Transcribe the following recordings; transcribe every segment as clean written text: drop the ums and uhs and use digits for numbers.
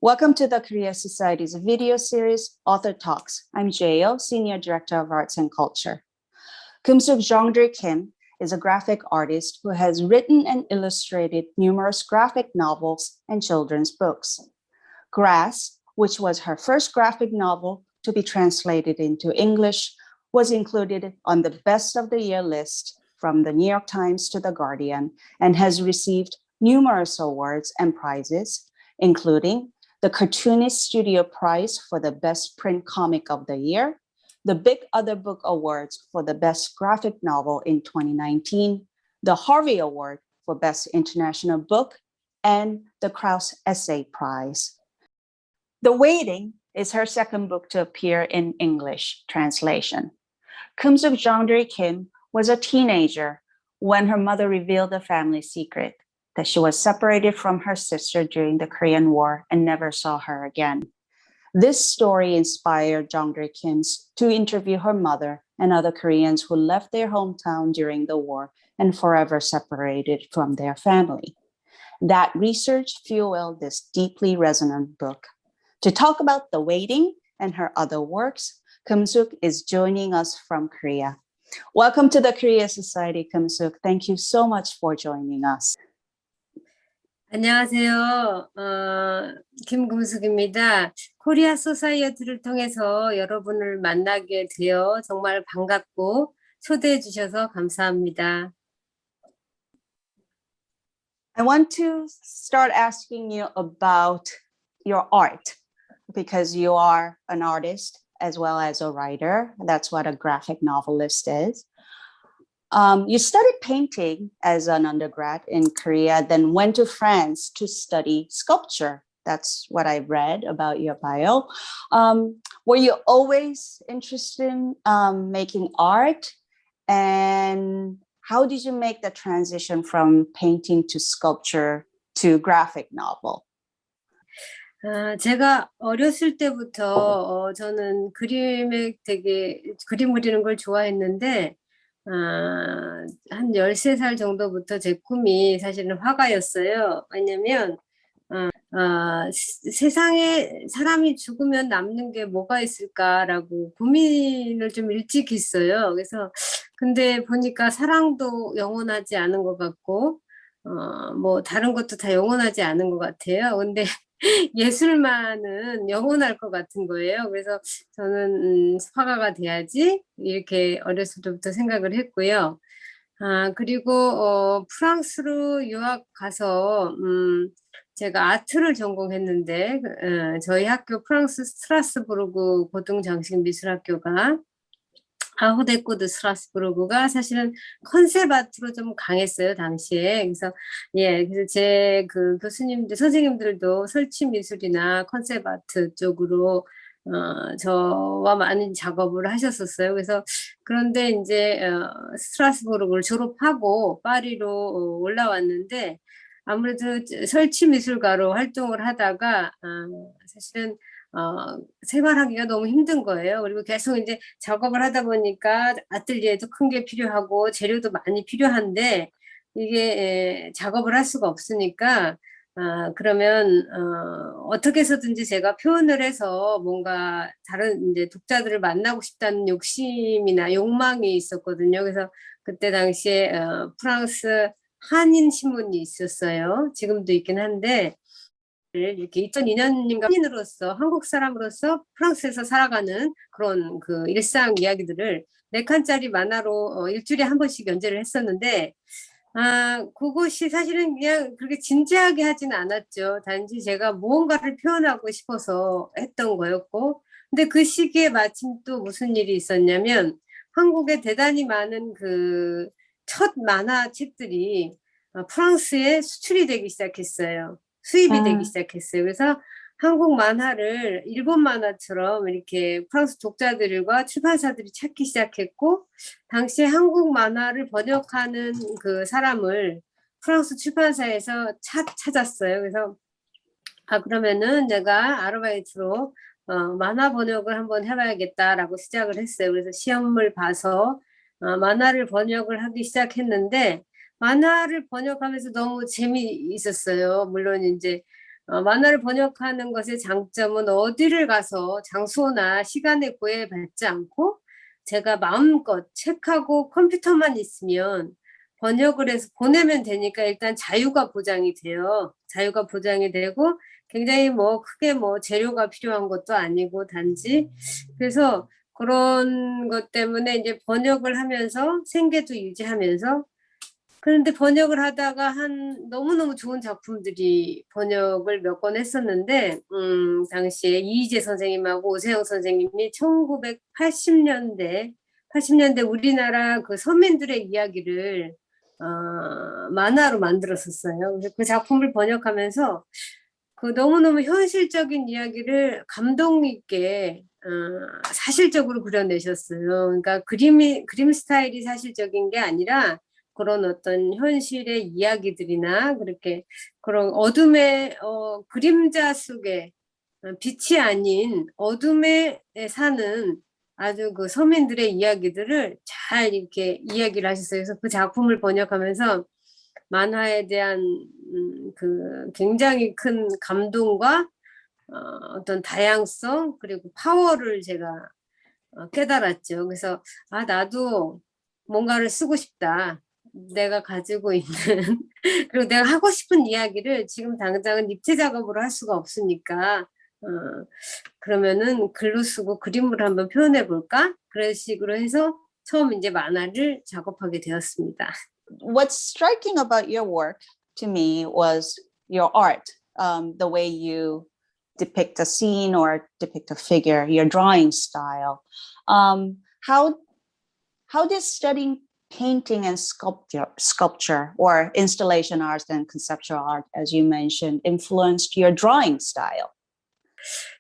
Welcome to the Korea Society's video series, Author Talks. I'm Jae-yo, Senior Director of Arts and Culture. Keum-suk Jongdri Kim is a graphic artist who has written and illustrated numerous graphic novels and children's books. Grass, which was her first graphic novel to be translated into English, was included on the Best of the Year list from the New York Times to The Guardian and has received numerous awards and prizes, including the Cartoonist Studio Prize for the Best Print Comic of the Year, the Big Other Book Awards for the Best Graphic Novel in 2019, the Harvey Award for Best International Book, and the Krauss Essay Prize. The Waiting is her second book to appear in English translation. Keum-suk Jongdri Kim was a teenager when her mother revealed the family secret, that she was separated from her sister during the Korean War and never saw her again. This story inspired Jongdri Kim to interview her mother and other Koreans who left their hometown during the war and forever separated from their family. That research fueled this deeply resonant book. To talk about The Waiting and her other works, Keum-suk is joining us from Korea. Welcome to the Korea Society, Keum-suk. Thank you so much for joining us. 안녕하세요. 김금숙입니다. 코리아 소사이어티를 통해서 여러분을 만나게 되어 정말 반갑고 초대해 주셔서 감사합니다. I want to start asking you about your art because you are an artist as well as a writer. That's what a graphic novelist is. You studied painting as an undergrad in Korea, then went to France to study sculpture. That's what I read about your bio. Were you always interested in making art? And how did you make the transition from painting to sculpture to graphic novel? 제가 어렸을 때부터 저는 그림 그리는 걸 좋아했는데 한 13살 정도부터 제 꿈이 사실은 화가였어요. 왜냐면 세상에 사람이 죽으면 남는 게 뭐가 있을까라고 고민을 좀 일찍 했어요. 그래서 근데 보니까 사랑도 영원하지 않은 것 같고 뭐 다른 것도 다 영원하지 않은 것 같아요. 근데 예술만은 영원할 것 같은 거예요. 그래서 저는 화가가 돼야지 이렇게 어렸을 때부터 생각을 했고요. 그리고 프랑스로 유학 가서 제가 아트를 전공했는데 저희 학교 프랑스 스트라스부르크 고등장식미술학교가 아후데코드 스트라스부르크가 사실은 컨셉 아트로 좀 강했어요, 당시에. 그래서 그래서 제 그 선생님들도 설치 미술이나 컨셉 아트 쪽으로 저와 많은 작업을 하셨었어요. 그래서 그런데 이제 스트라스부르크를 졸업하고 파리로 올라왔는데 아무래도 설치 미술가로 활동을 하다가 사실은 생활하기가 너무 힘든 거예요. 그리고 계속 이제 작업을 하다 보니까 아틀리에도 큰 게 필요하고 재료도 많이 필요한데 이게 작업을 할 수가 없으니까 그러면 어떻게 해서든지 제가 표현을 해서 뭔가 다른 이제 독자들을 만나고 싶다는 욕심이나 욕망이 있었거든요. 그래서 그때 당시에 프랑스 한인 신문이 있었어요. 지금도 있긴 한데 이렇게 2002년인가 한인으로서 한국 사람으로서 프랑스에서 살아가는 그런 그 일상 이야기들을 4칸짜리 만화로 일주일에 한 번씩 연재를 했었는데 그것이 사실은 그냥 그렇게 진지하게 하지는 않았죠. 단지 제가 무언가를 표현하고 싶어서 했던 거였고 근데 그 시기에 마침 또 무슨 일이 있었냐면 한국에 대단히 많은 그 첫 만화책들이 프랑스에 수출이 되기 시작했어요. 수입이 되기 시작했어요. 그래서 한국 만화를 일본 만화처럼 이렇게 프랑스 독자들과 출판사들이 찾기 시작했고 당시에 한국 만화를 번역하는 그 사람을 프랑스 출판사에서 찾았어요. 그래서 그러면은 내가 아르바이트로 만화 번역을 한번 해봐야겠다라고 시작을 했어요. 그래서 시험을 봐서 만화를 번역을 하기 시작했는데 만화를 번역하면서 너무 재미있었어요. 물론 이제 만화를 번역하는 것의 장점은 어디를 가서 장소나 시간에 구애받지 않고 제가 마음껏 책하고 컴퓨터만 있으면 번역을 해서 보내면 되니까 일단 자유가 보장이 돼요. 자유가 보장이 되고 굉장히 뭐 크게 뭐 재료가 필요한 것도 아니고 단지 그래서 그런 것 때문에 이제 번역을 하면서 생계도 유지하면서 그런데 번역을 하다가 한 너무너무 좋은 작품들이 번역을 몇 권 했었는데, 당시에 이희재 선생님하고 오세영 선생님이 1980년대 우리나라 그 서민들의 이야기를, 만화로 만들었었어요. 그래서 그 작품을 번역하면서 그 너무너무 현실적인 이야기를 감동 있게, 사실적으로 그려내셨어요. 그러니까 그림 스타일이 사실적인 게 아니라 그런 어떤 현실의 이야기들이나 그렇게 그런 어둠의 그림자 속에 빛이 아닌 어둠에 사는 아주 그 서민들의 이야기들을 잘 이렇게 이야기를 하셨어요. 그래서 그 작품을 번역하면서 만화에 대한 그 굉장히 큰 감동과 어떤 다양성 그리고 파워를 제가 깨달았죠. 그래서 아 나도 뭔가를 쓰고 싶다. 내가 가지고 있는 그리고 내가 하고 싶은 이야기를 지금 당장은 입체 작업으로 할 수가 없으니까 어, 그러면은 글로 쓰고 그림으로 한번 표현해 볼까? 그런 식으로 해서 처음 이제 만화를 작업하게 되었습니다. What's striking about your work to me was your art, the way you depict a scene or depict a figure, your drawing style. Um, how how did studying painting and sculpture or installation art and conceptual art, as you mentioned, influenced your drawing style?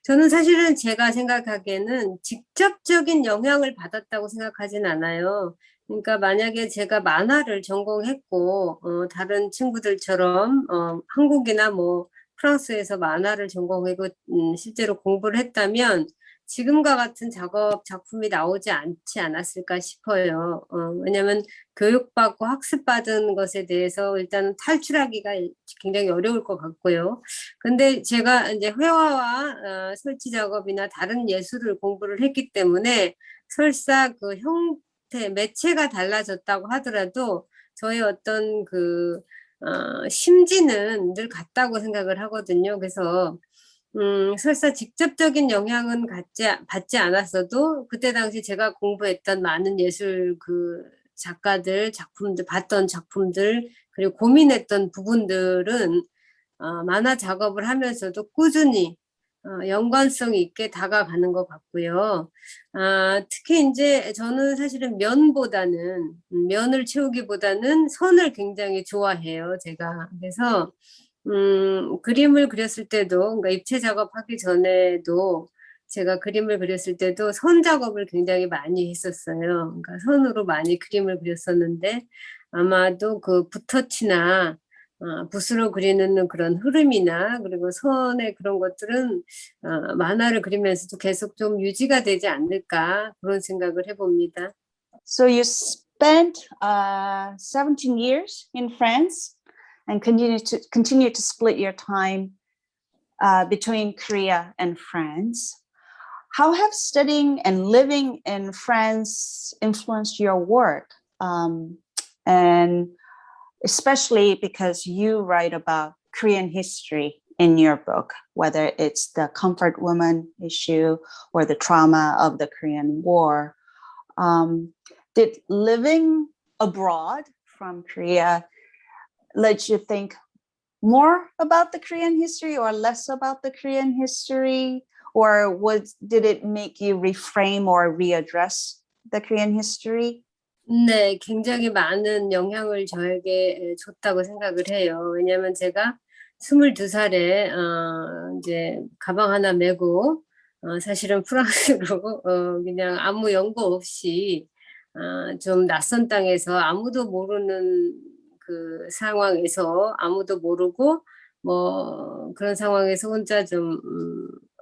저는 사실은 제가 생각하기에는 직접적인 영향을 받았다고 생각하진 않아요. 그러니까 만약에 제가 만화를 전공했고, 다른 친구들처럼, 한국이나 뭐, 프랑스에서 만화를 전공하고, 실제로 공부를 했다면, 지금과 같은 작품이 나오지 않지 않았을까 싶어요. 왜냐면 교육받고 학습받은 것에 대해서 일단 탈출하기가 굉장히 어려울 것 같고요. 근데 제가 이제 회화와 설치 작업이나 다른 예술을 공부를 했기 때문에 설사 그 형태, 매체가 달라졌다고 하더라도 저의 어떤 그 심지는 늘 같다고 생각을 하거든요. 그래서 설사 직접적인 영향은 받지 않았어도 그때 당시 제가 공부했던 많은 예술 그 작가들, 작품들, 봤던 작품들, 그리고 고민했던 부분들은 만화 작업을 하면서도 꾸준히 연관성 있게 다가가는 것 같고요. 특히 이제 저는 사실은 면을 채우기보다는 선을 굉장히 좋아해요, 제가. 그래서 그림을 그렸을 때도, 그러니까 입체 작업하기 전에도 제가 그림을 그렸을 때도 선 작업을 굉장히 많이 했었어요. 그러니까 선으로 많이 그림을 그렸었는데 아마도 그 붓터치나 붓으로 그리는 그런 흐름이나 그리고 선의 그런 것들은 만화를 그리면서도 계속 좀 유지가 되지 않을까 그런 생각을 해봅니다. So you spent 17 years in France and continue to split your time between Korea and France. How have studying and living in France influenced your work? And especially because you write about Korean history in your book, whether it's the comfort woman issue or the trauma of the Korean War. Did living abroad from Korea let you think more about the Korean history or less about the Korean history? Or did it make you reframe or readdress the Korean history? 네, 굉장히 많은 영향을 저에게 줬다고 생각을 해요. 왜냐하면 제가 22살에 이제 가방 하나 메고 사실은 프랑스로 그냥 아무 연고 없이 좀 낯선 땅에서 아무도 모르는 그 상황에서 아무도 모르고 뭐 그런 상황에서 혼자 좀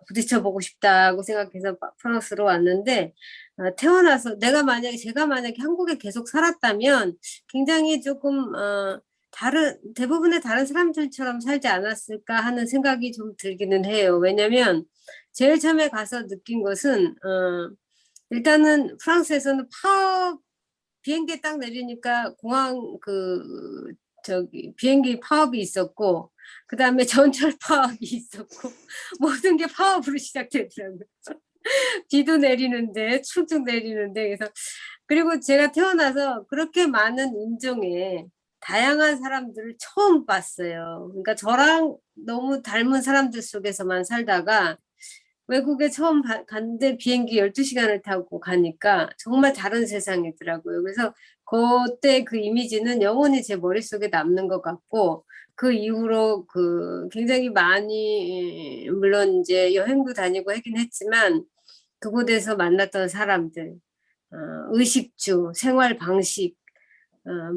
부딪혀 보고 싶다고 생각해서 프랑스로 왔는데 태어나서 제가 만약에 한국에 계속 살았다면 굉장히 조금 대부분의 다른 사람들처럼 살지 않았을까 하는 생각이 좀 들기는 해요. 왜냐면 제일 처음에 가서 느낀 것은, 일단은 프랑스에서는 비행기에 딱 내리니까 공항 비행기 파업이 있었고, 그 다음에 전철 파업이 있었고, 모든 게 파업으로 시작되더라고요. 비도 내리는데, 쭉쭉 내리는데, 그리고 제가 태어나서 그렇게 많은 인종의 다양한 사람들을 처음 봤어요. 그러니까 저랑 너무 닮은 사람들 속에서만 살다가 외국에 처음 갔는데 비행기 12시간을 타고 가니까 정말 다른 세상이더라고요. 그래서 그때 그 이미지는 영원히 제 머릿속에 남는 것 같고, 그 이후로 굉장히 많이, 물론 이제 여행도 다니고 하긴 했지만, 그곳에서 만났던 사람들, 의식주, 생활 방식,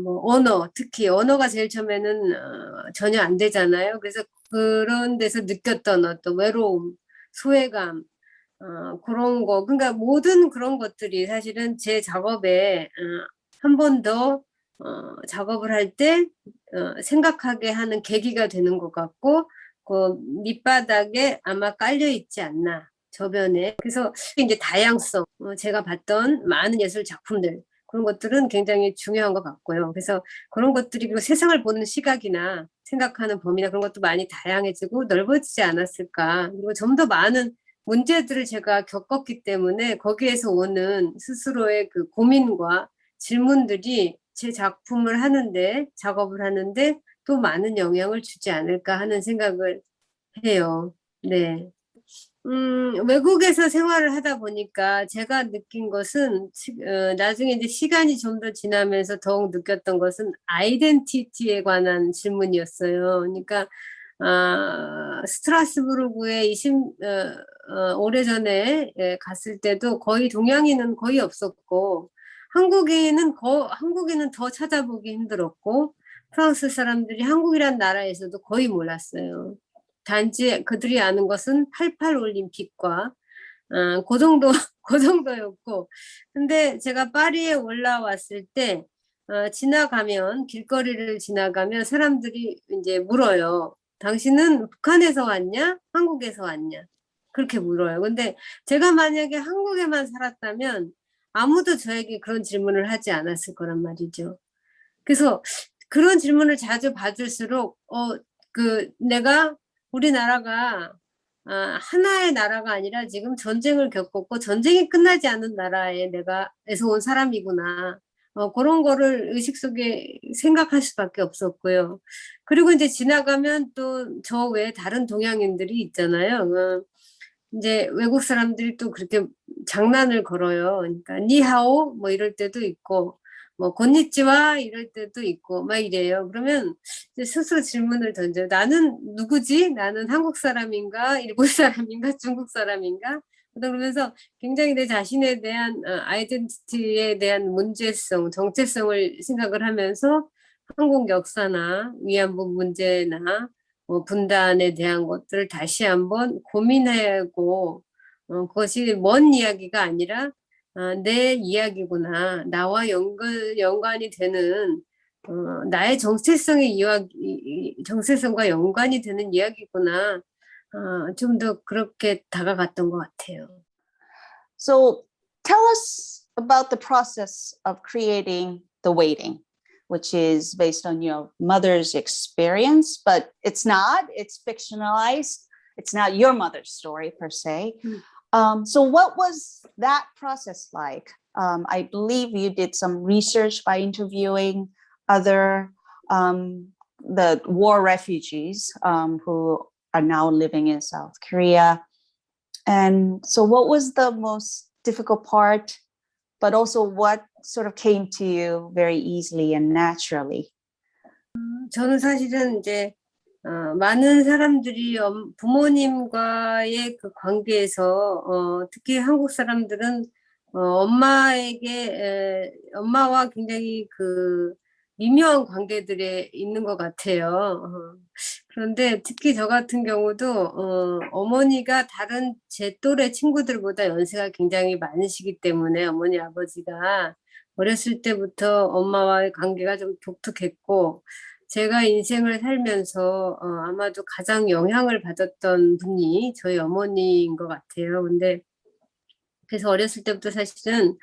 뭐 언어, 특히 언어가 제일 처음에는 전혀 안 되잖아요. 그래서 그런 데서 느꼈던 어떤 외로움, 소외감, 그런 거. 그러니까 모든 그런 것들이 사실은 제 작업에 한 번 더 작업을 할 때 생각하게 하는 계기가 되는 것 같고, 그 밑바닥에 아마 깔려 있지 않나, 저변에. 그래서 이제 다양성, 제가 봤던 많은 예술 작품들, 그런 것들은 굉장히 중요한 것 같고요. 그래서 그런 것들이, 그리고 세상을 보는 시각이나 생각하는 범위나 그런 것도 많이 다양해지고 넓어지지 않았을까. 그리고 좀 더 많은 문제들을 제가 겪었기 때문에 거기에서 오는 스스로의 그 고민과 질문들이 제 작품을 하는데, 작업을 하는데 또 많은 영향을 주지 않을까 하는 생각을 해요. 네. 외국에서 생활을 하다 보니까 제가 느낀 것은, 나중에 이제 시간이 좀 더 지나면서 더욱 느꼈던 것은 아이덴티티에 관한 질문이었어요. 그러니까, 스트라스부르크에 오래전에 갔을 때도 거의 동양인은 거의 없었고, 한국인은 더 찾아보기 힘들었고, 프랑스 사람들이 한국이란 나라에서도 거의 몰랐어요. 단지 그들이 아는 것은 88 올림픽과 그 정도 그 정도였고, 근데 제가 파리에 올라왔을 때 지나가면, 길거리를 지나가면 사람들이 이제 물어요. 당신은 북한에서 왔냐? 한국에서 왔냐? 그렇게 물어요. 근데 제가 만약에 한국에만 살았다면 아무도 저에게 그런 질문을 하지 않았을 거란 말이죠. 그래서 그런 질문을 자주 받을수록 내가, 우리나라가 하나의 나라가 아니라 지금 전쟁을 겪었고 전쟁이 끝나지 않은 에서 온 사람이구나. 그런 거를 의식 속에 생각할 수밖에 없었고요. 그리고 이제 지나가면 또 저 외에 다른 동양인들이 있잖아요. 이제 외국 사람들이 또 그렇게 장난을 걸어요. 그러니까 니하오 뭐 이럴 때도 있고, 뭐 곤니찌와 이럴 때도 있고 막 이래요. 그러면 이제 스스로 질문을 던져요. 나는 누구지? 나는 한국 사람인가? 일본 사람인가? 중국 사람인가? 그러면서 굉장히 내 자신에 대한 아이덴티티에 대한 문제성, 정체성을 생각을 하면서 한국 역사나 위안부 문제나 뭐 분단에 대한 것들을 다시 한번 고민하고, 그것이 먼 이야기가 아니라 내 이야기구나. 나와 연관이 되는, 나의 정체성과 연관이 되는 이야기구나. 좀 더 그렇게 다가갔던 것 같아요. So tell us about the process of creating The Waiting, which is based on your mother's experience, but it's not, it's fictionalized. It's not your mother's story per se. So what was that process like? I believe you did some research by interviewing other the war refugees who are now living in South Korea. And so what was the most difficult part, but also what sort of came to you very easily and naturally? 저는 사실은 이제 많은 사람들이 부모님과의 그 관계에서, 특히 한국 사람들은 엄마와 굉장히 그 미묘한 관계들에 있는 것 같아요. 그런데 특히 저 같은 경우도 어머니가 다른 제 또래 친구들보다 연세가 굉장히 많으시기 때문에, 어머니 아버지가 어렸을 때부터 엄마와의 관계가 좀 독특했고, 제가 인생을 살면서 아마도 가장 영향을 받았던 분이 저희 어머니인 것 같아요. 근데 그래서 어렸을 때부터 사실은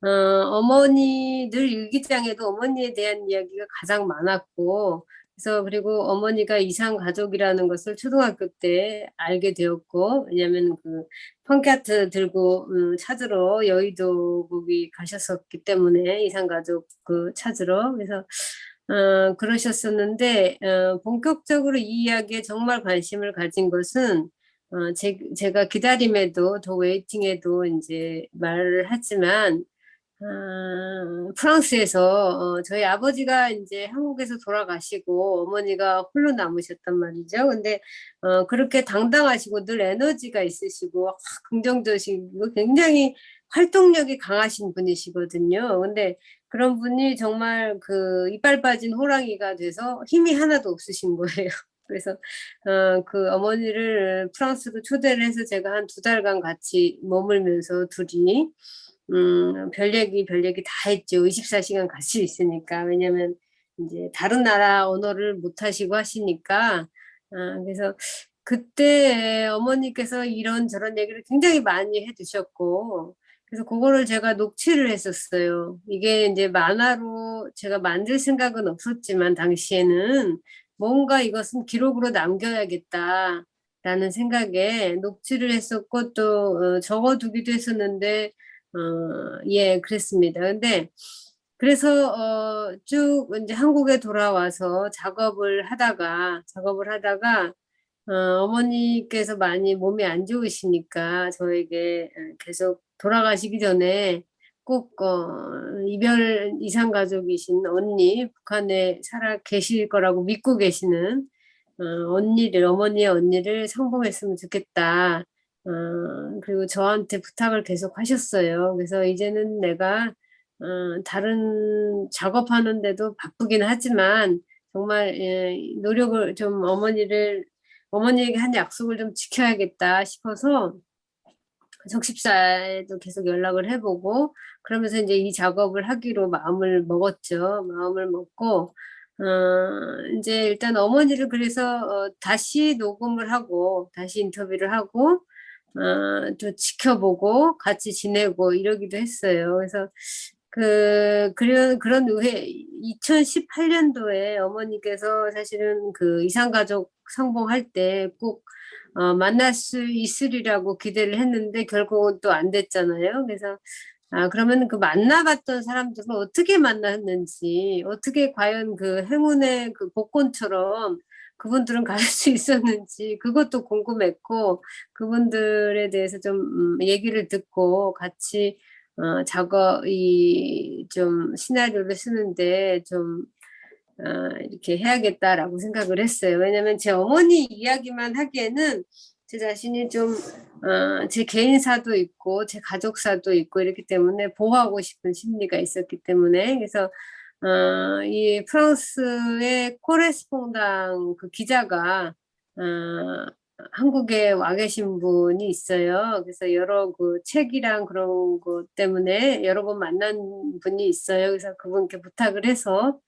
어머니 늘 일기장에도 어머니에 대한 이야기가 가장 많았고, 그래서 그리고 어머니가 이상 가족이라는 것을 초등학교 때 알게 되었고, 왜냐하면 그 펑키아트 들고 찾으러 여의도 거기 가셨었기 때문에 이상 가족 그 찾으러. 그래서 그러셨었는데 본격적으로 이 이야기에 정말 관심을 가진 것은 제가 기다림에도 더 웨이팅에도 이제 말을 하지만 프랑스에서 저희 아버지가 이제 한국에서 돌아가시고 어머니가 홀로 남으셨단 말이죠. 근데 그렇게 당당하시고 늘 에너지가 있으시고 긍정적이시고 굉장히 활동력이 강하신 분이시거든요. 근데 그런 분이 정말 그 이빨 빠진 호랑이가 돼서 힘이 하나도 없으신 거예요. 그래서 그 어머니를 프랑스로 초대를 해서 제가 한 2달간 같이 머물면서 둘이 별 얘기 다 했죠. 24시간 같이 있으니까. 왜냐면 이제 다른 나라 언어를 못 하시고 하시니까. 그래서 그때 어머니께서 이런저런 얘기를 굉장히 많이 해주셨고, 그래서 그거를 제가 녹취를 했었어요. 이게 이제 만화로 제가 만들 생각은 없었지만, 당시에는 뭔가 이것은 기록으로 남겨야겠다. 라는 생각에 녹취를 했었고, 또 적어두기도 했었는데, 예, 그랬습니다. 근데 그래서 쭉 이제 한국에 돌아와서 작업을 하다가 어머니께서 많이 몸이 안 좋으시니까 저에게 계속 돌아가시기 전에 꼭 이별 이상 가족이신 언니, 북한에 살아 계실 거라고 믿고 계시는 어머니의 언니를 상봉했으면 좋겠다. 그리고 저한테 부탁을 계속 하셨어요. 그래서 이제는 내가 다른 작업하는데도 바쁘긴 하지만 정말 노력을 좀 어머니에게 한 약속을 좀 지켜야겠다 싶어서 적십사에도 계속 연락을 해보고 그러면서 이제 이 작업을 하기로 마음을 먹었죠. 마음을 먹고 이제 일단 어머니를 그래서 다시 녹음을 하고 다시 인터뷰를 하고 또 지켜보고 같이 지내고 이러기도 했어요. 그래서 그런 후에 2018년도에 어머니께서 사실은 그 이상가족 상봉할 때 꼭 만날 수 있으리라고 기대를 했는데 결국은 또 안 됐잖아요. 그래서 그러면 그 만나봤던 사람들은 어떻게 만났는지, 어떻게 과연 그 행운의 그 복권처럼 그분들은 갈 수 있었는지 그것도 궁금했고 그분들에 대해서 좀 얘기를 듣고 같이 작업 좀 시나리오를 쓰는데 좀 이렇게 해야겠다라고 생각을 했어요. 왜냐면 제 어머니 이야기만 하기에는 제 자신이 좀 제 개인사도 있고 제 가족사도 있고 이렇기 때문에 보호하고 싶은 심리가 있었기 때문에 그래서 이 프랑스의 코레스퐁당 그 기자가 한국에 와 계신 분이 있어요. 그래서 여러 그 책이랑 그런 것 때문에 여러 번 만난 분이 있어요. 그래서 그분께 부탁을 해서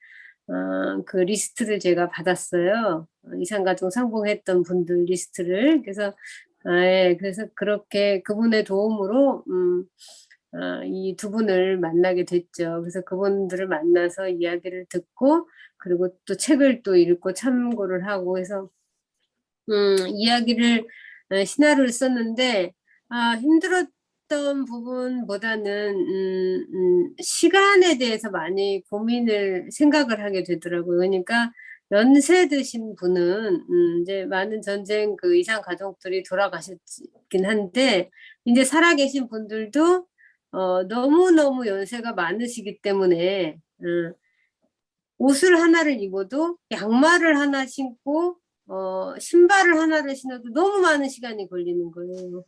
그 리스트를 제가 받았어요. 이산가족 상봉했던 분들 리스트를. 그래서 예, 그래서 그렇게 그분의 도움으로 이 두 분을 만나게 됐죠. 그래서 그분들을 만나서 이야기를 듣고 그리고 또 책을 또 읽고 참고를 하고 해서 이야기를 시나리오를 썼는데 힘들었던 부분보다는 시간에 대해서 많이 생각을 하게 되더라고요. 그러니까 연세 드신 분은 이제 많은 전쟁 그 이상 가족들이 돌아가셨긴 한데 이제 살아계신 분들도 너무너무 연세가 많으시기 때문에 옷을 하나를 입어도 양말을 하나 신고 신발을 하나를 신어도 너무 많은 시간이 걸리는 거예요.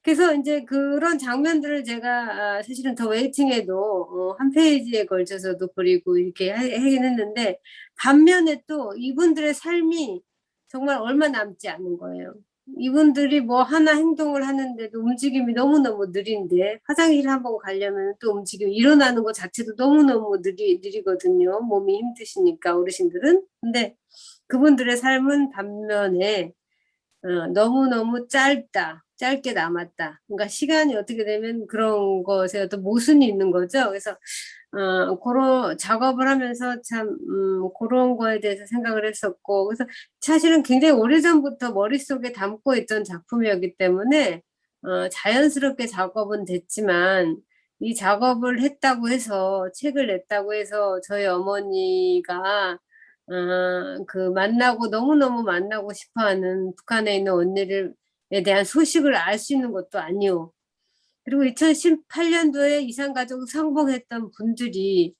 그래서 이제 그런 장면들을 제가 사실은 더 웨이팅에도 한 페이지에 걸쳐서도 그리고 이렇게 하긴 했는데 반면에 또 이분들의 삶이 정말 얼마 남지 않은 거예요. 이분들이 뭐 하나 행동을 하는데도 움직임이 너무너무 느린데 화장실 한번 가려면 또 움직임이 일어나는 것 자체도 너무너무 느리거든요. 몸이 힘드시니까 어르신들은. 근데 그분들의 삶은 반면에 너무너무 짧게 남았다. 그러니까 시간이 어떻게 되면 그런 것에 어떤 모순이 있는 거죠. 그래서 그런 작업을 하면서 참 그런 거에 대해서 생각을 했었고, 그래서 사실은 굉장히 오래전부터 머릿속에 담고 있던 작품이었기 때문에 자연스럽게 작업은 됐지만 이 작업을 했다고 해서 책을 냈다고 해서 저희 어머니가 그 만나고 너무너무 만나고 싶어하는 북한에 있는 언니를에 대한 소식을 알 수 있는 것도 아니오. 그리고 2018년도에 이산가족 상봉했던 분들이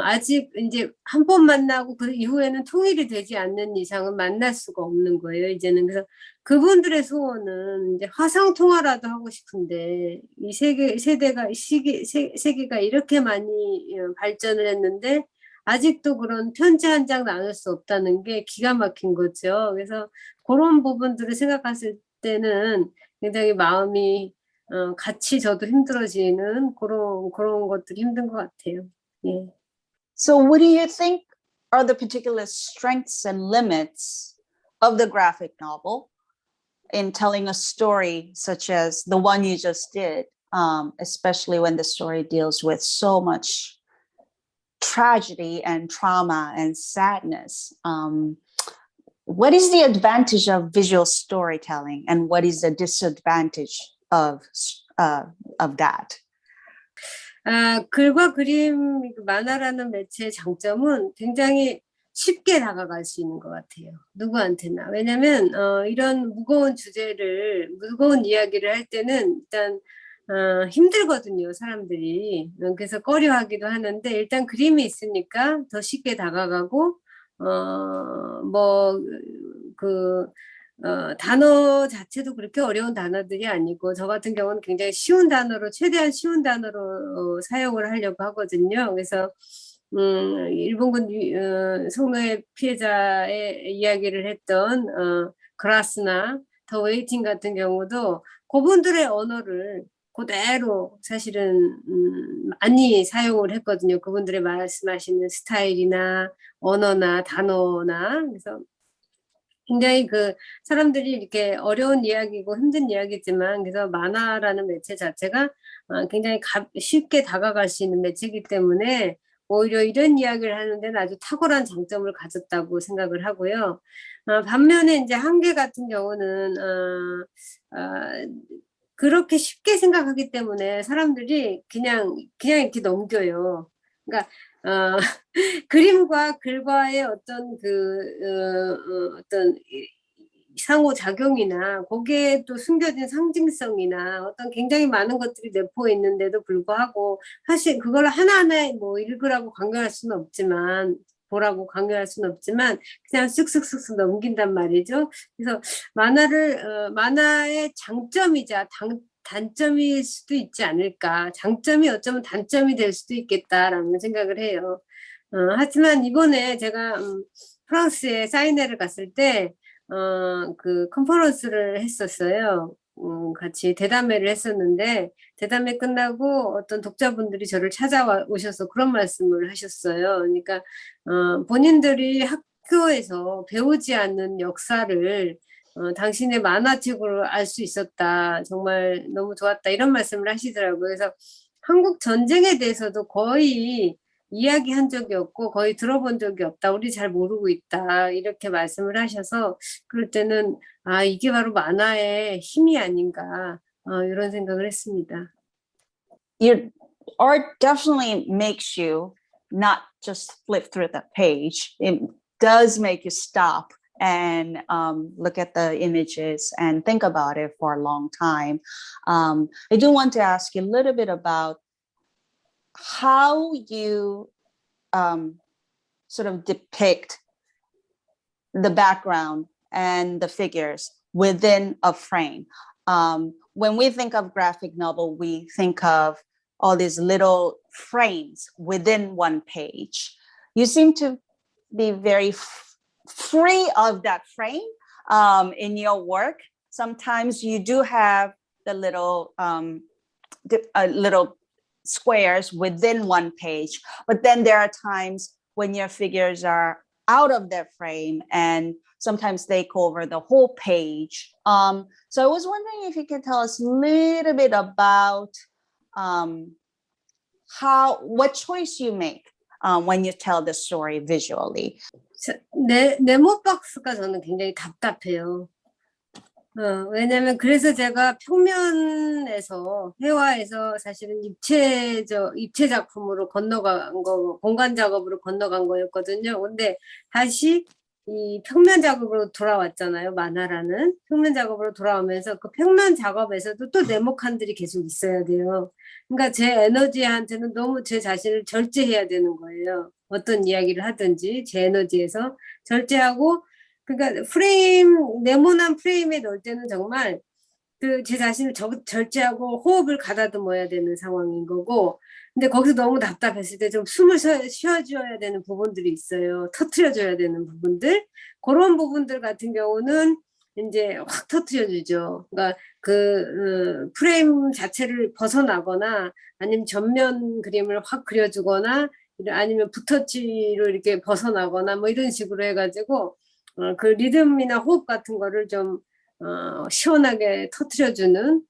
아직 이제 한 번 만나고 그 이후에는 통일이 되지 않는 이상은 만날 수가 없는 거예요, 이제는. 그래서 그분들의 소원은 이제 화상 통화라도 하고 싶은데 이 세계가 이렇게 많이 발전을 했는데 아직도 그런 편지 한 장 나눌 수 없다는 게 기가 막힌 거죠. 그래서 그런 부분들을 생각했을 때는 굉장히 마음이 같이 저도 힘들어지는 그런 것들이 힘든 것 같아요. 예. So what do you think are the particular strengths and limits of the graphic novel in telling a story such as the one you just did, especially when the story deals with so much tragedy and trauma and sadness? What is the advantage of visual storytelling, and what is the disadvantage of that? 글과 그림, 만화라는 매체의 장점은 굉장히 쉽게 다가갈 수 있는 것 같아요. 누구한테나. 왜냐면 이런 무거운 이야기를 할 때는 일단 힘들거든요, 사람들이. 그래서 꺼려하기도 하는데 일단 그림이 있으니까 더 쉽게 다가가고 단어 자체도 그렇게 어려운 단어들이 아니고 저 같은 경우는 굉장히 최대한 쉬운 단어로 사용을 하려고 하거든요. 그래서 일본군 성노예 피해자의 이야기를 했던 그라스나 더 웨이팅 같은 경우도 그분들의 언어를 그대로 사실은 많이 사용을 했거든요. 그분들의 말씀하시는 스타일이나 언어나 단어나. 그래서 굉장히 사람들이 이렇게 어려운 이야기고 힘든 이야기지만 그래서 만화라는 매체 자체가 굉장히 쉽게 다가갈 수 있는 매체이기 때문에 오히려 이런 이야기를 하는 데는 아주 탁월한 장점을 가졌다고 생각을 하고요. 반면에 이제 한계 같은 경우는 그렇게 쉽게 생각하기 때문에 사람들이 그냥 이렇게 넘겨요. 그러니까 그림과 글과의 어떤 어떤 상호작용이나 거기에 또 숨겨진 상징성이나 어떤 굉장히 많은 것들이 내포해 있는데도 불구하고 사실 그걸 하나하나 뭐 읽으라고 강요할 수는 없지만 보라고 강요할 수는 없지만 그냥 쓱쓱쓱쓱 넘긴단 말이죠. 그래서 만화의 장점이자 단점일 수도 있지 않을까. 장점이 어쩌면 단점이 될 수도 있겠다라는 생각을 해요. 하지만 이번에 제가 프랑스에 사인회를 갔을 때 컨퍼런스를 했었어요. 같이 대담회를 했었는데 대담회 끝나고 어떤 독자분들이 저를 찾아오셔서 그런 말씀을 하셨어요. 그러니까 본인들이 학교에서 배우지 않는 역사를 당신의 만화책으로 알 수 있었다. 정말 너무 좋았다. 이런 말씀을 하시더라고요. 그래서 한국 전쟁에 대해서도 거의 이야기한 적이 없고 거의 들어본 적이 없다. 우리 잘 모르고 있다. 이렇게 말씀을 하셔서 그럴 때는 이게 바로 만화의 힘이 아닌가 이런 생각을 했습니다. Your art definitely makes you not just flip through the page. It does make you stop and look at the images and think about it for a long time. I do want to ask you a little bit about how you sort of depict the background and the figures within a frame. When we think of graphic novel, we think of all these little frames within one page. You seem to be very free of that frame in your work. sometimes you do have the little squares within one page, but then there are times when your figures are out of their frame and sometimes they cover the whole page. So I was wondering if you could tell us a little bit about what choice you make when you tell the story visually. 네모 박스가 저는 굉장히 답답해요. 왜냐면 그래서 제가 평면에서 회화에서 사실은 입체 작품으로 건너간 거, 공간 작업으로 건너간 거였거든요. 근데 다시 이 평면 작업으로 돌아왔잖아요. 만화라는 평면 작업으로 돌아오면서 그 평면 작업에서도 또 네모 칸들이 계속 있어야 돼요. 그러니까 제 에너지한테는 너무 제 자신을 절제해야 되는 거예요. 어떤 이야기를 하든지 제 에너지에서 절제하고, 그러니까 네모난 프레임에 넣을 때는 정말 제 자신을 절제하고 호흡을 가다듬어야 되는 상황인 거고, 근데 거기서 너무 답답했을 때 좀 숨을 쉬어줘야 되는 부분들이 있어요. 터트려줘야 되는 부분들. 그런 부분들 같은 경우는 이제 확 터트려주죠. 그러니까 프레임 자체를 벗어나거나 아니면 전면 그림을 확 그려주거나 아니면 붓터치로 이렇게 벗어나거나 뭐 이런 식으로 해가지고 그 리듬이나 호흡 같은 거를 좀 시원하게 터트려주는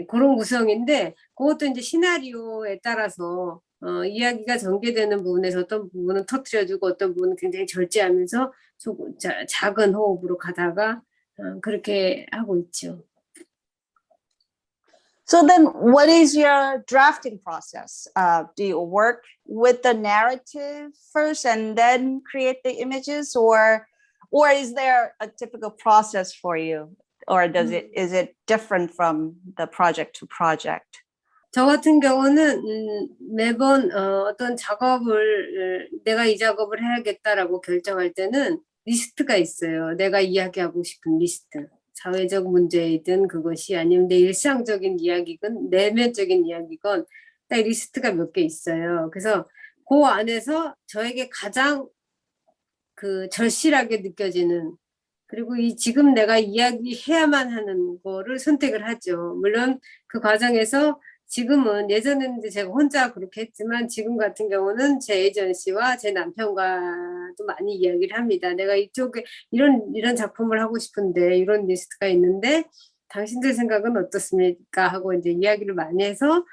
그런 구성인데, 그것도 이제 시나리오에 따라서 이야기가 전개되는 부분에서 어떤 부분은 터트려주고 어떤 부분은 굉장히 절제하면서 작은 호흡으로 가다가 그렇게 하고 있죠. So then what is your drafting process? Do you work with the narrative first and then create the images, or is there a typical process for you? Or is it different from the project to project? 저 같은 경우는 매번 어떤 작업을 내가 이 작업을 해야겠다라고 결정할 때는 리스트가 있어요. 내가 이야기하고 싶은 리스트. 사회적 문제이든 그것이 아니면 내 일상적인 이야기건 내면적인 이야기건 딱 리스트가 몇 개 있어요. 그래서 그 안에서 저에게 가장 절실하게 느껴지는, 그리고 지금 내가 이야기해야만 하는 거를 선택을 하죠. 물론 그 과정에서 지금은, 예전에는 이제 제가 혼자 그렇게 했지만 지금 같은 경우는 제 에이전시와 제 남편과도 많이 이야기를 합니다. 내가 이쪽에 이런 작품을 하고 싶은데 이런 리스트가 있는데 당신들 생각은 어떻습니까? 하고 이제 이야기를 많이 해서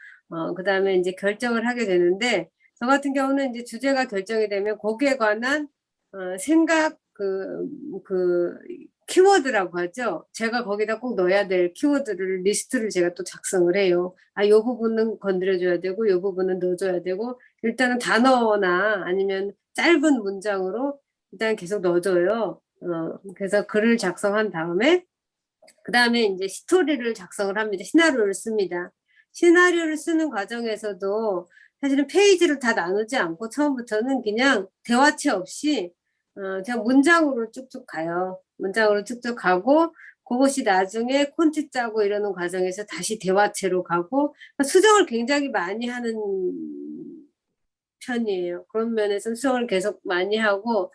그다음에 이제 결정을 하게 되는데, 저 같은 경우는 이제 주제가 결정이 되면 거기에 관한 생각, 키워드라고 하죠. 제가 거기다 꼭 넣어야 될 키워드를, 리스트를 제가 또 작성을 해요. 요 부분은 건드려줘야 되고, 요 부분은 넣어줘야 되고, 일단은 단어나 아니면 짧은 문장으로 일단 계속 넣어줘요. 그래서 글을 작성한 다음에, 그 다음에 이제 스토리를 작성을 합니다. 시나리오를 씁니다. 시나리오를 쓰는 과정에서도 사실은 페이지를 다 나누지 않고 처음부터는 그냥 대화체 없이 그냥 문장으로 쭉쭉 가요. 문장으로 쭉쭉 가고, 그것이 나중에 콘티 짜고 이러는 과정에서 다시 대화체로 가고, 수정을 굉장히 많이 하는 편이에요. 그런 면에서 수정을 계속 많이 하고,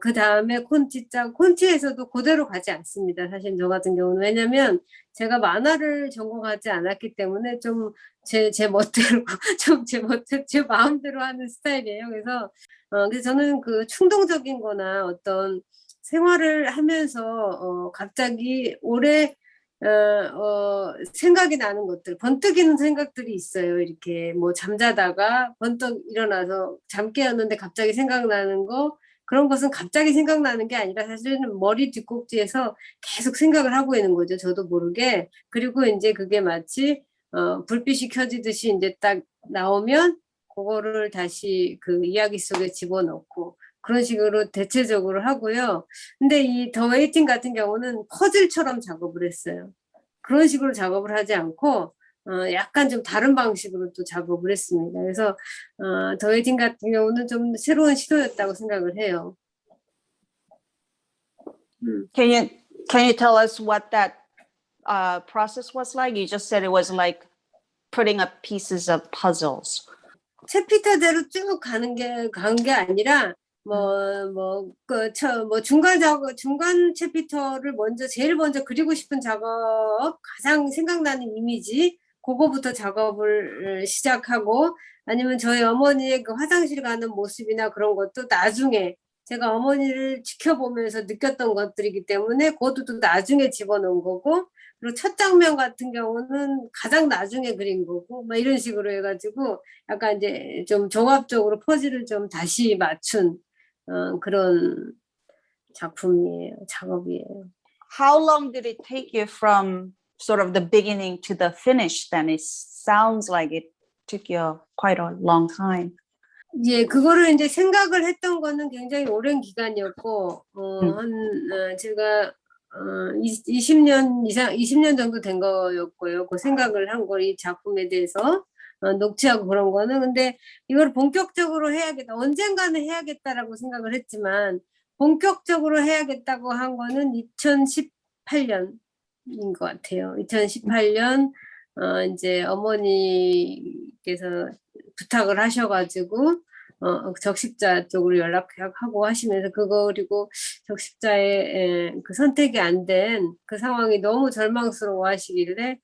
그 다음에 콘티 짜고, 콘티에서도 그대로 가지 않습니다. 사실 저 같은 경우는. 왜냐면 제가 만화를 전공하지 않았기 때문에 좀 제 멋대로, 제 마음대로 하는 스타일이에요. 그래서 저는 충동적인 거나 어떤 생활을 하면서 갑자기 오래 생각이 나는 것들, 번뜩이는 생각들이 있어요. 이렇게 뭐 잠자다가 번뜩 일어나서 잠 깨었는데 갑자기 생각나는 거, 그런 것은 갑자기 생각나는 게 아니라 사실은 머리 뒷꼭지에서 계속 생각을 하고 있는 거죠. 저도 모르게. 그리고 이제 그게 마치 불빛이 켜지듯이 이제 딱 나오면 그거를 다시 이야기 속에 집어넣고 그런 식으로 대체적으로 하고요. 근데 이 더 웨이팅 같은 경우는 퍼즐처럼 작업을 했어요. 그런 식으로 작업을 하지 않고 약간 좀 다른 방식으로 또 작업을 했습니다. 그래서 더 웨이팅 같은 경우는 좀 새로운 시도였다고 생각을 해요. Can you tell us what that process was like? You just said it was like putting up pieces of puzzles. 챕터대로 쭉 간 게 아니라 중간 챕터를 제일 먼저 그리고 싶은 작업, 가장 생각나는 이미지, 그거부터 작업을 시작하고, 아니면 저희 어머니의 그 화장실 가는 모습이나 그런 것도 나중에 제가 어머니를 지켜보면서 느꼈던 것들이기 때문에 그것도 또 나중에 집어넣은 거고, 그리고 첫 장면 같은 경우는 가장 나중에 그린 거고, 막 이런 식으로 해가지고 약간 이제 좀 종합적으로 퍼즐을 좀 다시 맞춘 그런 작업이에요. How long did it take you from sort of the beginning to the finish then? It sounds like it took you quite a long time. 예, 그거를 이제 생각을 했던 거는 굉장히 오랜 기간이었고, 제가 20년 정도 된 거였고요. 그 생각을 한 거, 이 작품에 대해서 녹취하고 그런 거는. 근데 이걸 본격적으로 해야겠다, 언젠가는 해야겠다라고 생각을 했지만, 본격적으로 해야겠다고 한 거는 2018년인 것 같아요. 2018년, 이제 어머니께서 부탁을 하셔가지고 적십자 쪽으로 연락하고 하시면서 그리고 적십자에 그 선택이 안 된 그 상황이 너무 절망스러워 하시길래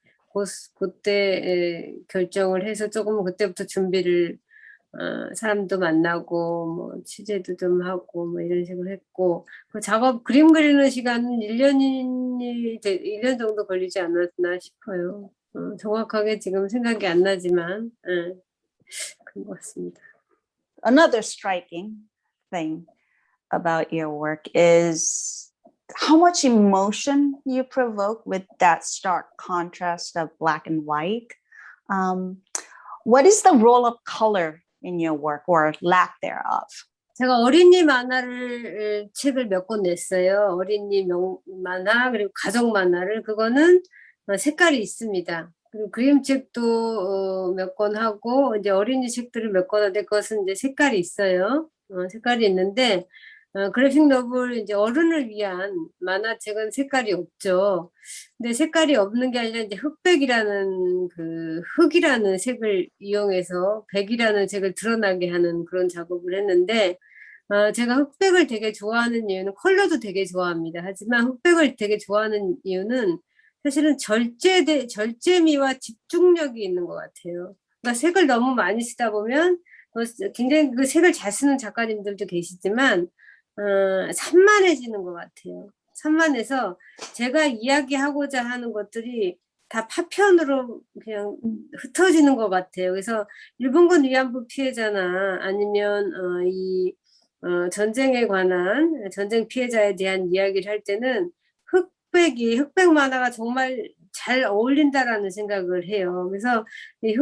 그때 결정을 해서 조금 그때부터 준비를 사람도 만나고 뭐 취재도 좀 하고 뭐 이런 식으로 했고, 그 그림 그리는 시간은 1년 정도 걸리지 않았나 싶어요. 정확하게 지금 생각이 안 나지만 그런 것 같습니다. Another striking thing about your work is how much emotion you provoke with that stark contrast of black and white. What is the role of color in your work or lack thereof? 제가 어린이 만화를 책을 몇 권 냈어요. 어린이 만화 그리고 가족 만화를. 그거는 색깔이 있습니다. 그리고 그림책도 몇 권 하고 이제 어린이 책들을 몇 권 하는데 그것은 이제 색깔이 있어요. 색깔이 있는데 그래픽 노블 이제 어른을 위한 만화책은 색깔이 없죠. 근데 색깔이 없는 게 아니라 이제 흑백이라는 흑이라는 색을 이용해서 백이라는 색을 드러나게 하는 그런 작업을 했는데 제가 흑백을 되게 좋아하는 이유는 컬러도 되게 좋아합니다. 하지만 흑백을 되게 좋아하는 이유는 사실은 절제미와 집중력이 있는 것 같아요. 그러니까 색을 너무 많이 쓰다 보면 굉장히 그 색을 잘 쓰는 작가님들도 계시지만 산만해지는 것 같아요. 산만해서 제가 이야기하고자 하는 것들이 다 파편으로 그냥 흩어지는 것 같아요. 그래서 일본군 위안부 피해자나 아니면 전쟁에 관한 전쟁 피해자에 대한 이야기를 할 때는 흑백 만화가 정말 잘 어울린다라는 생각을 해요. 그래서 이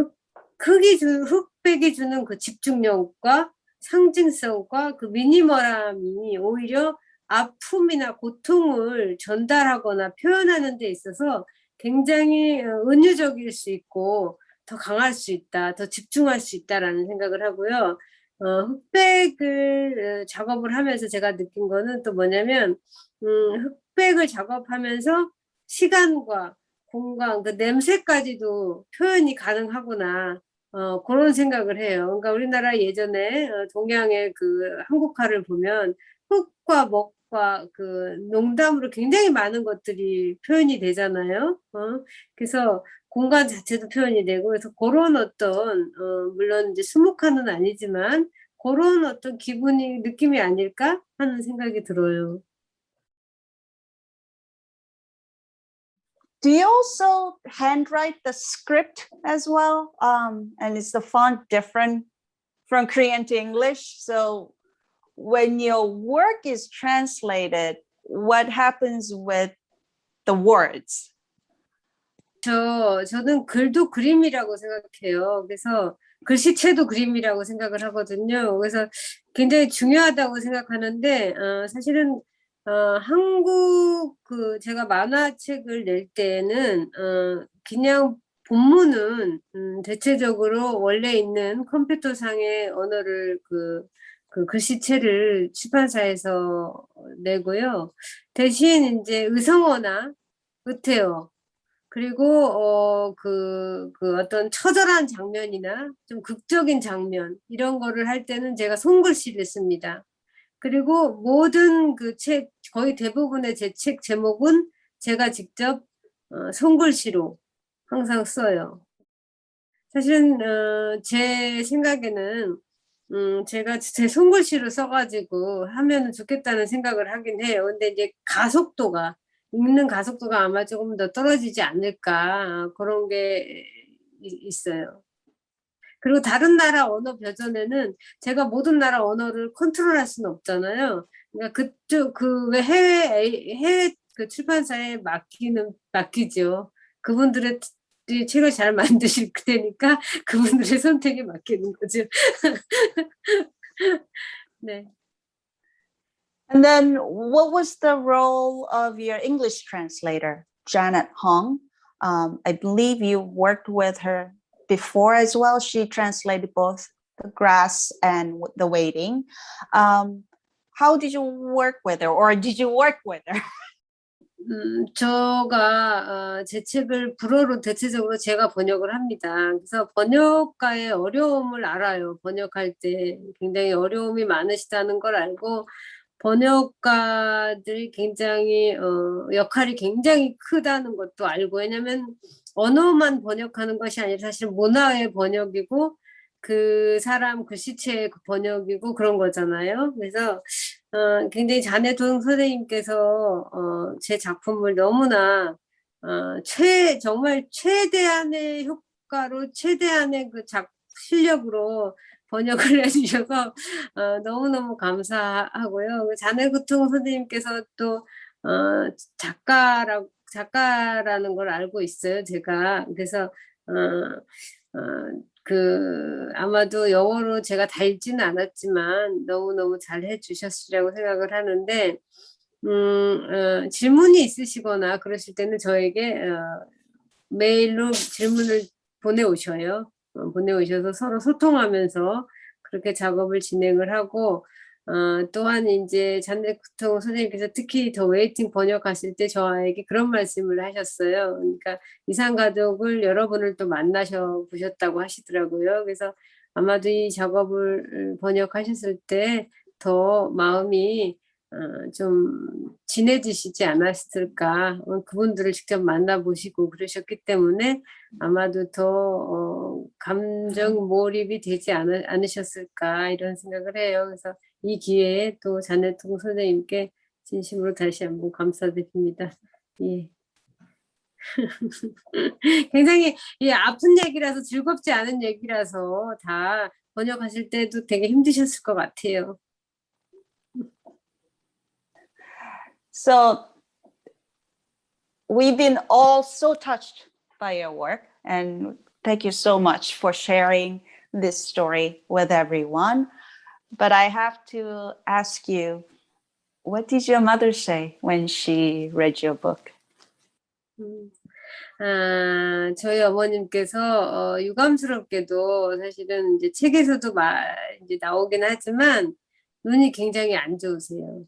흑백이 주는 그 집중력과 상징성과 그 미니멀함이 오히려 아픔이나 고통을 전달하거나 표현하는 데 있어서 굉장히 은유적일 수 있고 더 강할 수 있다, 더 집중할 수 있다라는 생각을 하고요. 흑백을 작업을 하면서 제가 느낀 거는 또 뭐냐면 흑백을 작업하면서 시간과 공간, 그 냄새까지도 표현이 가능하구나. 그런 생각을 해요. 그러니까 우리나라 예전에 동양의 그 한국화를 보면 흙과 먹과 그 농담으로 굉장히 많은 것들이 표현이 되잖아요. 그래서 공간 자체도 표현이 되고, 그래서 그런 어떤 물론 이제 수묵화는 아니지만 그런 어떤 느낌이 아닐까 하는 생각이 들어요. Do you also handwrite the script as well? And is the font different from Korean to English? So when your work is translated, what happens with the words? 저는 글도 그림이라고 생각해요. 그래서 글씨체도 그림이라고 생각을 하거든요. 그래서 굉장히 중요하다고 생각하는데, 사실은, 제가 만화책을 낼 때는, 그냥 본문은, 대체적으로 원래 있는 컴퓨터상의 언어를 그 글씨체를 출판사에서 내고요. 대신 이제 의성어나 의태어, 그리고 그 어떤 처절한 장면이나 좀 극적인 장면 이런 거를 할 때는 제가 손글씨를 씁니다. 그리고 모든 그 책, 거의 대부분의 제 책 제목은 제가 직접 손글씨로 항상 써요. 사실은 제 생각에는 제가 제 손글씨로 써가지고 하면은 좋겠다는 생각을 하긴 해요. 근데 이제 가속도가 읽는 가속도가 아마 조금 더 떨어지지 않을까 그런 게 있어요. 그리고 다른 나라 언어 버전에는 제가 모든 나라 언어를 컨트롤할 수는 없잖아요. 그러니까 그쪽 그 왜 해외 그 출판사에 맡기죠. 그분들의 책을 잘 만드실 테니까 그분들의 선택에 맡기는 거죠. 네. And then what was the role of your English translator, Janet Hong? I believe you worked with her before as well. She translated both The Grass and The Waiting. How did you work with her, or did you work with her? 제가 제 책을 불어로 대체적으로 제가 번역을 합니다. 그래서 번역가의 어려움을 알아요. 번역할 때 굉장히 어려움이 많으시다는 걸 알고 번역가들이 굉장히 역할이 굉장히 크다는 것도 알고, 왜냐면 언어만 번역하는 것이 아니라 사실 문화의 번역이고 그 사람 글씨체의 번역이고 그런 거잖아요. 그래서 굉장히 잔해동 선생님께서 제 작품을 너무나 정말 최대한의 효과로 최대한의 그 실력으로 번역을 해주셔서 너무너무 감사하고요. 잔해고통 선생님께서 또 작가라는 걸 알고 있어요, 제가. 그래서 아마도 영어로 제가 다 읽지는 않았지만 너무너무 잘 해주셨으리라고 생각을 하는데, 질문이 있으시거나 그러실 때는 저에게 메일로 질문을 보내오셔요. 보내오셔서 서로 소통하면서 그렇게 작업을 진행을 하고, 또한 이제 잔네쿠통 선생님께서 특히 더 웨이팅 번역하실 때 저에게 그런 말씀을 하셨어요. 그러니까 이산가족을 여러분을 또 만나셔 보셨다고 하시더라고요. 그래서 아마도 이 작업을 번역하셨을 때 더 마음이 좀 진해지시지 않았을까. 그분들을 직접 만나보시고 그러셨기 때문에 아마도 더 감정 몰입이 되지 않으셨을까 이런 생각을 해요. 그래서 이 기회에 또 잔해통 선생님께 진심으로 다시 한번 감사드립니다. 예. 굉장히 아픈 얘기라서 즐겁지 않은 얘기라서 다 번역하실 때도 되게 힘드셨을 것 같아요. So we've been all so touched by your work, and thank you so much for sharing this story with everyone. But I have to ask you, what did your mother say when she read your book? 저희 어머님께서 유감스럽게도 사실은 이제 책에서도 이제 나오긴 하지만 눈이 굉장히 안 좋으세요.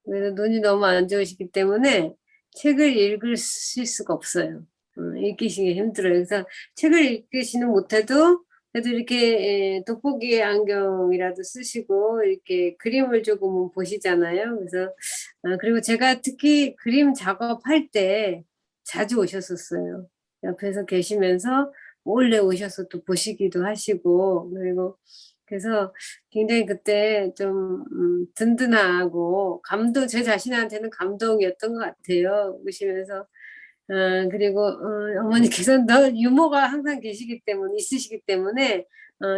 그래서 눈이 너무 안 좋으시기 때문에 책을 읽으실 수가 없어요. 읽기시기 힘들어요. 그래서 책을 읽으시는 못해도 그래도 이렇게 돋보기 안경이라도 쓰시고 이렇게 그림을 조금은 보시잖아요. 그래서 그리고 제가 특히 그림 작업할 때 자주 오셨었어요. 옆에서 계시면서 몰래 오셔서 또 보시기도 하시고, 그리고 그래서 굉장히 그때 좀 든든하고 제 자신한테는 감동이었던 것 같아요. 보시면서. 그리고 어머니께서 유머가 항상 있으시기 때문에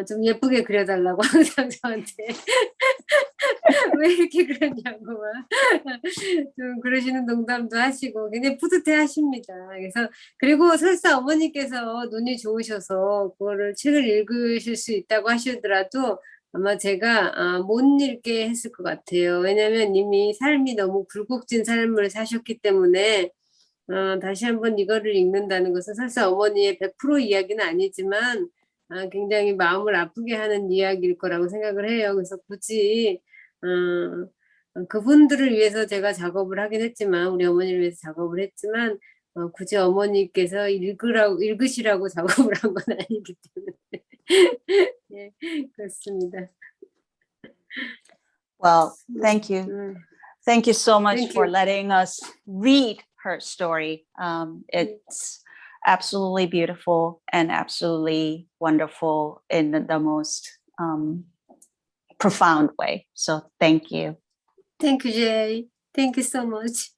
좀 예쁘게 그려달라고 항상 저한테 왜 이렇게 그러냐고 막 좀 그러시는 농담도 하시고 굉장히 뿌듯해 하십니다. 그리고 설사 어머니께서 눈이 좋으셔서 그거를 책을 읽으실 수 있다고 하시더라도 아마 제가 못 읽게 했을 것 같아요. 왜냐면 이미 삶이 너무 굴곡진 삶을 사셨기 때문에 다시 한번 이거를 읽는다는 것은 설사 어머니의 100% 이야기는 아니지만 굉장히 마음을 아프게 하는 이야기일 거라고 생각을 해요. 그래서 굳이 그분들을 위해서 제가 작업을 하긴 했지만, 우리 어머니를 위해서 작업을 했지만 굳이 어머니께서 읽으시라고 작업을 한 건 아니기 때문에 예, 그렇습니다. Well, thank you. Thank you so much Thank for you. letting us read her story. It's absolutely beautiful and absolutely wonderful in the most profound way. So thank you. Thank you, Jay. Thank you so much.